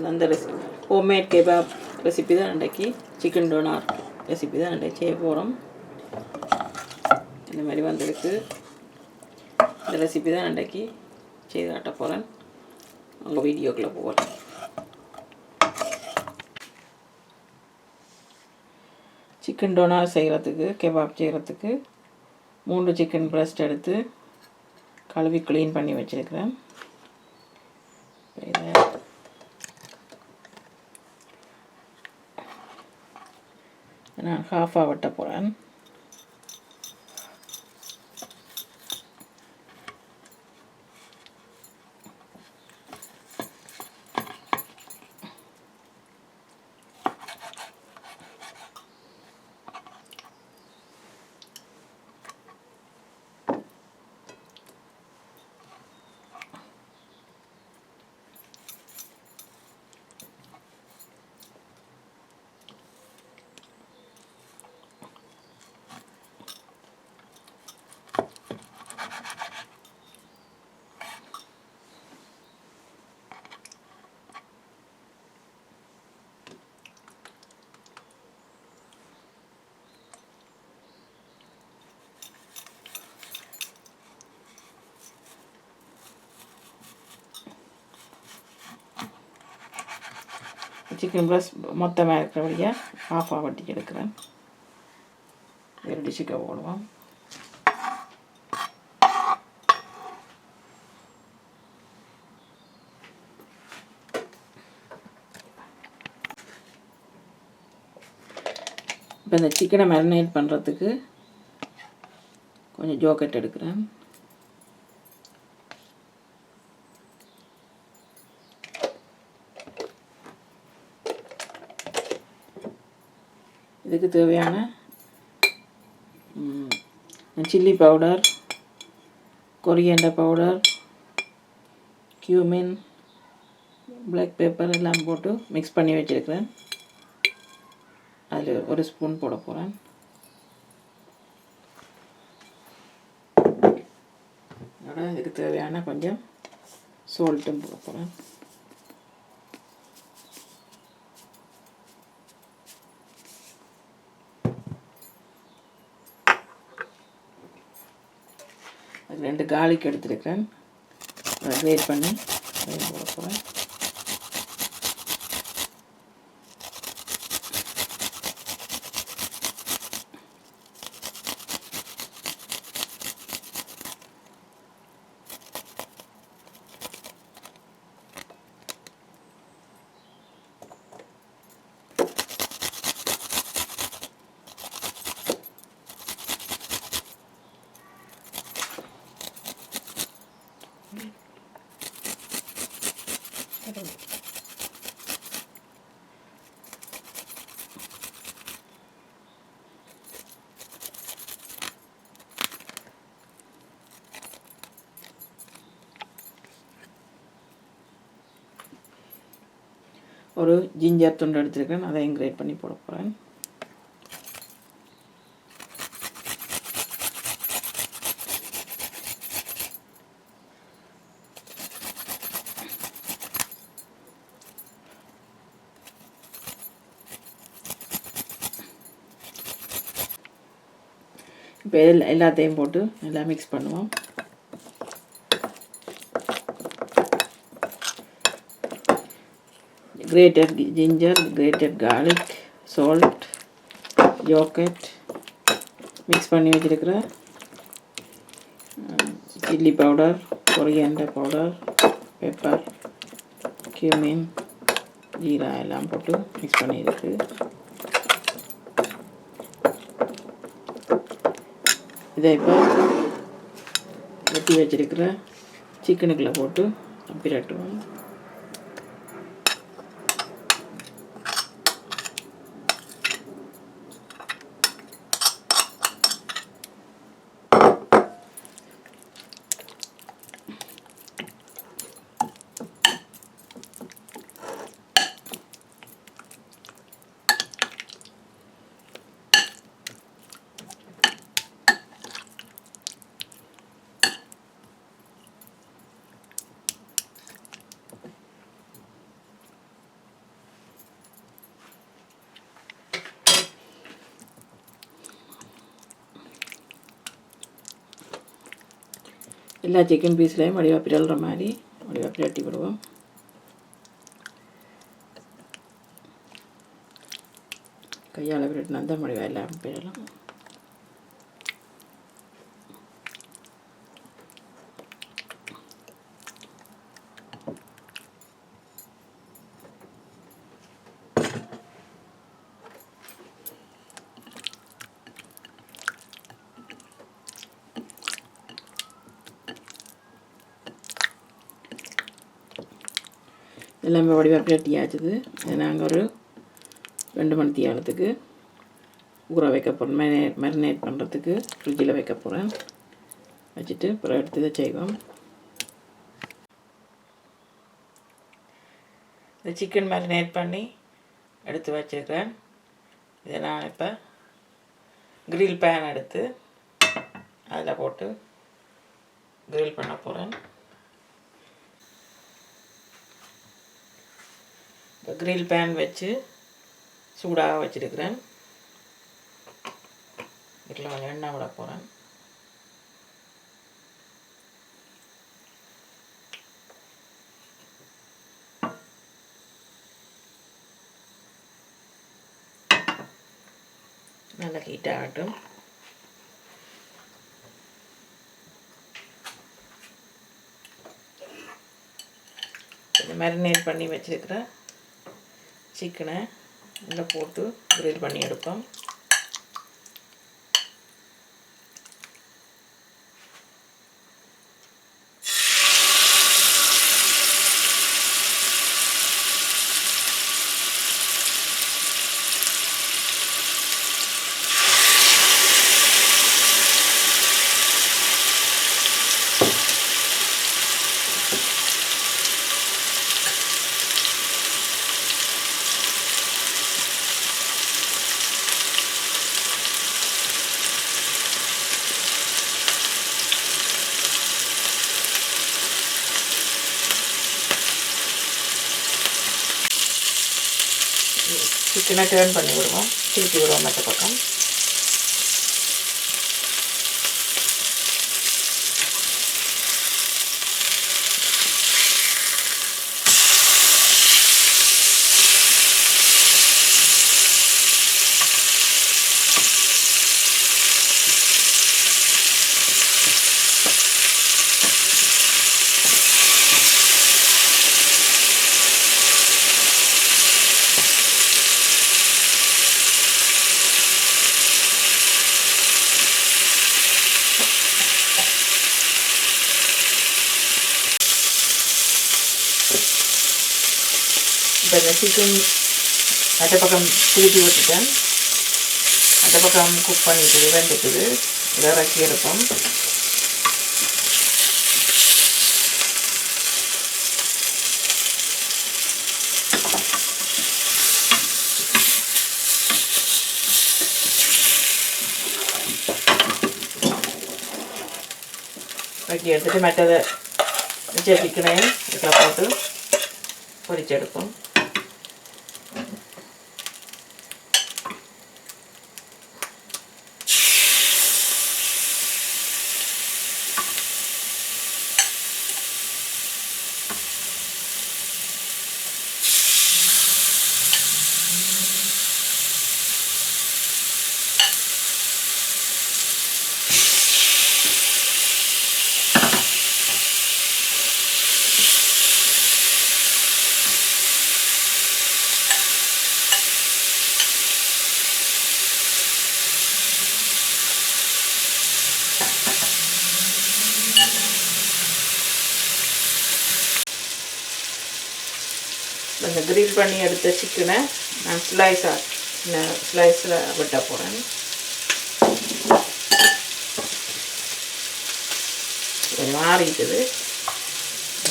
அந்த homemade kebab recipe தான் இன்றைக்கி. சிக்கன் டோனார் ரெசிபி தான் இன்றைக்கி செய்ய போகிறோம். இந்த மாதிரி வந்திருக்கு. இந்த ரெசிபி தான் இன்றைக்கி செய்து காட்ட போகிறேன். உங்கள் வீடியோக்குள்ளே போகிறேன். சிக்கன் டோனார் செய்கிறதுக்கு, கெபாப் செய்கிறதுக்கு 3 சிக்கன் பிரஸ்ட் எடுத்து கழுவி க்ளீன் பண்ணி வச்சுருக்கிறேன். இதை நான் ஹாஃபாக வெட்ட போகிறேன். சிக்கன் ப்ளஸ் மொத்தமாக இருக்கிறபடியாக ஹாஃபாக வட்டி எடுக்கிறேன். வேறு டிஷ்ஷுக்கு போடுவோம். இப்போ இந்த சிக்கனை மேரினேட் பண்ணுறதுக்கு கொஞ்சம் ஜோக்கெட் எடுக்கிறேன். இதுக்கு தேவையான chilli powder, coriander powder, cumin, black pepper எல்லாம் போட்டு மிக்ஸ் பண்ணி வச்சுருக்கிறேன். அதில் 1 ஸ்பூன் போட போகிறேன். அதோட இதுக்கு தேவையான கொஞ்சம் சால்ட்டும் போட போகிறேன். அது 2 garlic எடுத்துருக்கிறேன். அதை கிரேட் பண்ணி அதையும் போட போகிறேன். ஒரு ஜிஞ்சர் துண்டு எடுத்துருக்கேன். அதையும் கிரேட் பண்ணி போட போகிறேன். இப்போ எல்லாத்தையும் போட்டு நல்லா மிக்ஸ் பண்ணுவோம். grated ginger, grated garlic, salt, yogurt, mix பண்ணி வச்சிருக்கிற chilli powder, coriander powder, pepper, cumin, jeera எல்லாம் போட்டு மிக்ஸ் பண்ணியிருக்கு. இதை இப்போ வெட்டி வச்சிருக்கிற சிக்கனுக்குள்ளே போட்டு பிரட்டுவோம். எல்லா சிக்கன் பீஸ்லேயும் வடிவாக பிரல்ற மாதிரி வடிவாக பிரட்டி விடுவோம். கையால் பிரட்டினா தான் வடிவாக எல்லாம் பிரலாம். எல்லாமே வடிவாக பிரட்டியாச்சுது. இதை நாங்கள் ஒரு 2 மணி நேரத்துக்கு ஊற வைக்க போகிறோம். மேரினேட் பண்ணுறதுக்கு ஃப்ரிட்ஜில் வைக்க போகிறேன். வச்சுட்டு அப்புறம் எடுத்து இதை செய்வோம். இந்த சிக்கன் மேரினேட் பண்ணி எடுத்து வச்சுருக்கிறேன். இதை நான் இப்போ கிரில் பேன் எடுத்து அதில் போட்டு கிரில் பண்ண போகிறேன். இப்போ கிரில் பேன் வச்சு சூடாக வச்சுருக்கிறேன். இதில் கொஞ்சம் எண்ணெய் விட போகிறேன். நல்லா ஹீட் ஆகட்டும். மேரினேட் பண்ணி வச்சுருக்கிற சிக்கனை இதில் போட்டு கிரில் பண்ணி எடுப்போம். சிக்கனை டர்ன் பண்ணி விடுவோம், திருப்பி விடுவோம் மற்ற பக்கம். இப்போ இந்த சிக்கன் மற்ற பக்கம் திருப்பி விட்டுட்டேன். மற்ற பக்கம் குக் பண்ணிட்டு வெந்துட்டுது. இதை இறக்கி எடுப்போம். இறக்கி எடுத்துட்டு மற்றதை மிச்ச சிக்கனையும் இதில் போட்டு பொரிச்செடுப்போம். இந்த கிரில் பண்ணி எடுத்த சிக்கனை நான் ஸ்லைஸில் வெட்ட போகிறேன். கொஞ்சம் மாறிட்டுது.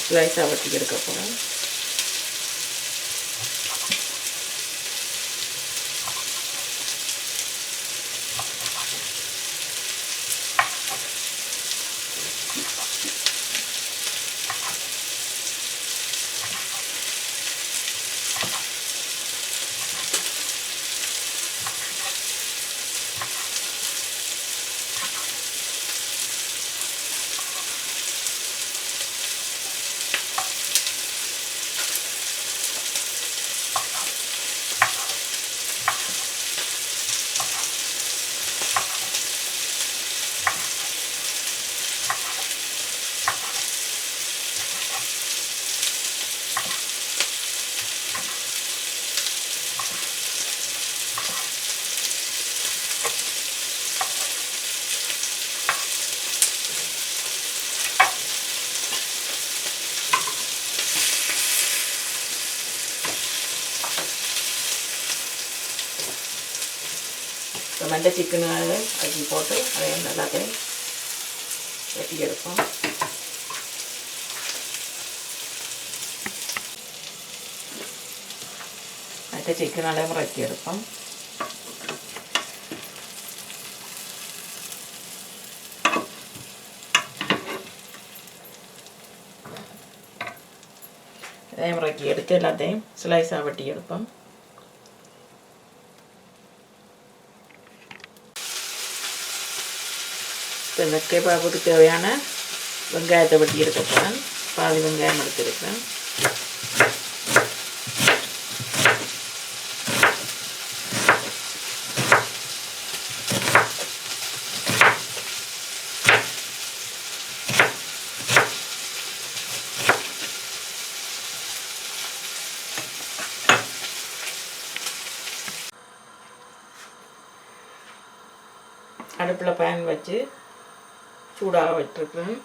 ஸ்லைஸாக வெட்டி எடுக்க போகிறேன். இப்போ மண்டை சிக்கன் அரிசி போட்டு அதையும் எல்லாத்தையும் வெட்டி எடுப்போம். மண்டை சிக்கன் அதையும் வெட்டி எடுப்போம். அதையும் வெட்டி எடுத்து எல்லாத்தையும் ஸ்லைஸாக வெட்டி எடுப்போம். இப்போ இந்த கெபாபுக்கு தேவையான வெங்காயத்தை வெட்டி எடுக்க போகிறேன். பாதி வெங்காயம் எடுத்துருக்கேன். அடுப்பில் பேன் வச்சு சூடாக வச்சுருக்கேன்.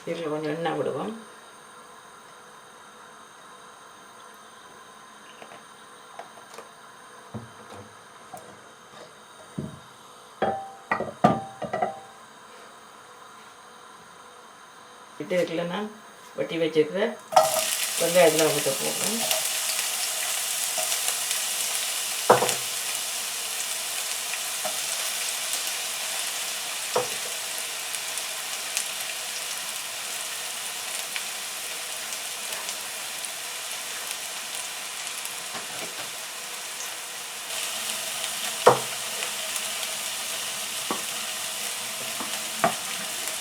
இதில் கொஞ்சம் எண்ணெய் விடுவோம். இதில் நான் வெட்டி வச்சுருக்கிற வெங்காயத்தில் ஊற்ற போடுறேன்.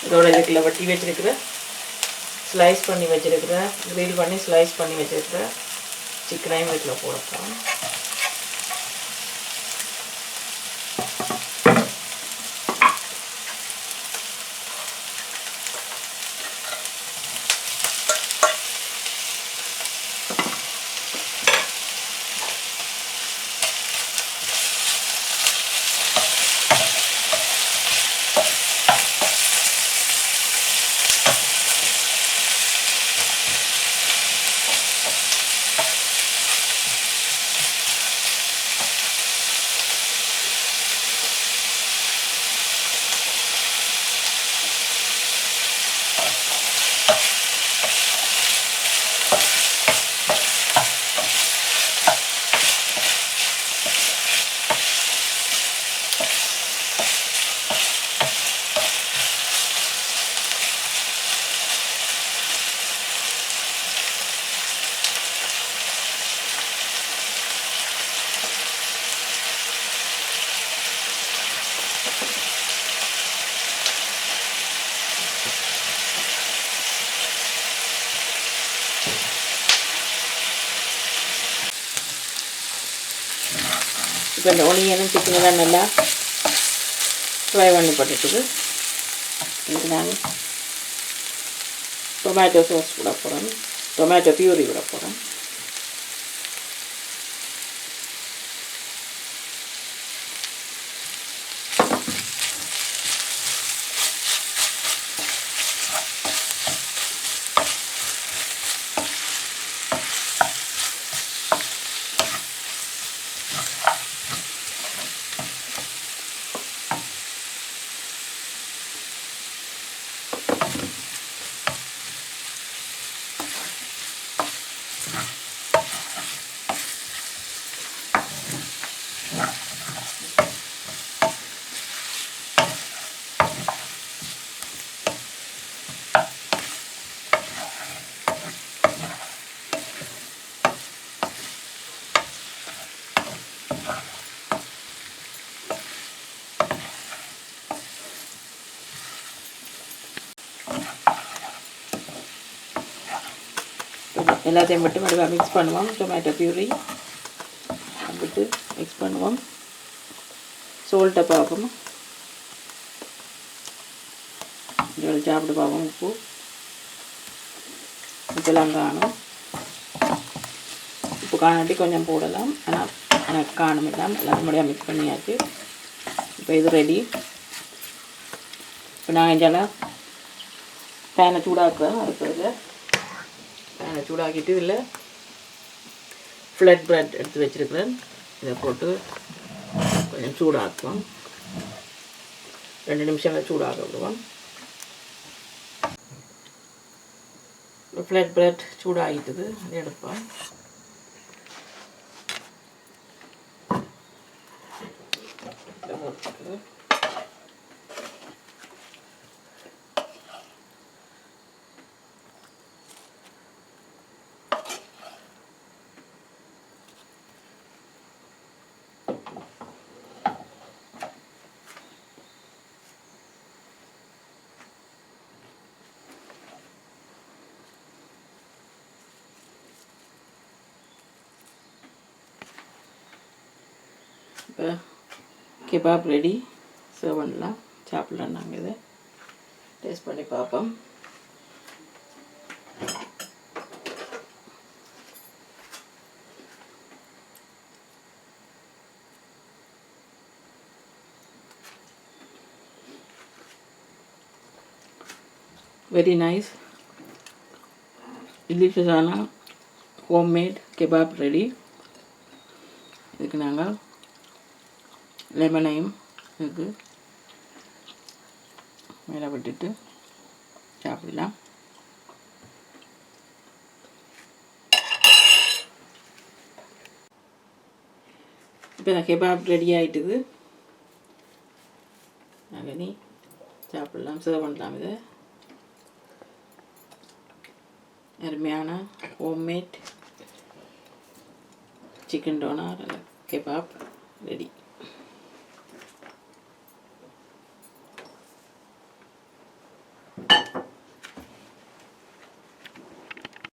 இதோட இதுக்குள்ள வெட்டி வச்சிருக்கிற ஸ்லைஸ் பண்ணி வச்சிருக்கிற கிரில் பண்ணி ஸ்லைஸ் பண்ணி வச்சிருக்கிற சிக்கனையும் இதுக்குள்ள போடப்போம். இப்போ இந்த ஒனியனும் சிக்கனெல்லாம் நல்லா ஃப்ரை பண்ணி போட்டுட்டு இதுக்கு நான் டொமேட்டோ சாஸ் விட போகிறேன். டொமேட்டோ பியூரி விட போகிறேன். எல்லாத்தையும் விட்டு மறுபடியும் மிக்ஸ் பண்ணுவோம். டொமேட்டோ பியூரி விட்டு மிக்ஸ் பண்ணுவோம். சோல்ட்டை பார்ப்போம். இதோட சாப்பிட்டு பார்ப்போம். உப்புலாம் காணும். உப்பு காணாட்டி கொஞ்சம் போடலாம். ஆனால் எனக்கு காணும் இல்லாமல் எல்லாரும் முறையாக மிக்ஸ் பண்ணியாச்சு. இப்போ இது ரெடி. இப்போ நான் இங்கெல்லாம் பேனை சூடாக்குறேன். அடுத்தது பேனை சூடாக்கிட்டு இதில் ஃப்ளட் பிரெட் எடுத்து வச்சுருக்கிறேன். இதை போட்டு கொஞ்சம் சூடாக்குவோம். 2 நிமிஷம் சூடாக விடுவோம். ஃப்ளட் பிரெட் சூடாகிட்டுது, அதை எடுப்போம். இப்போ கெபாப் ரெடி. சர்வ் பண்ணலாம், சாப்பிட்லாம். நாங்கள் இதை டேஸ்ட் பண்ணி பார்ப்போம். வெரி நைஸ், டெலிஷியஸான ஹோம்மேட் கெபாப் ரெடி. இதுக்கு நாங்கள் லெமனையும் இதுக்கு மேலே விட்டுட்டு சாப்பிடலாம். இப்போ கெபாப் ரெடி ஆகிட்டுது. நாங்கள் நீ சாப்பிடலாம், சர்வ் பண்ணலாம். இதை அருமையான homemade chicken doner kebab ready.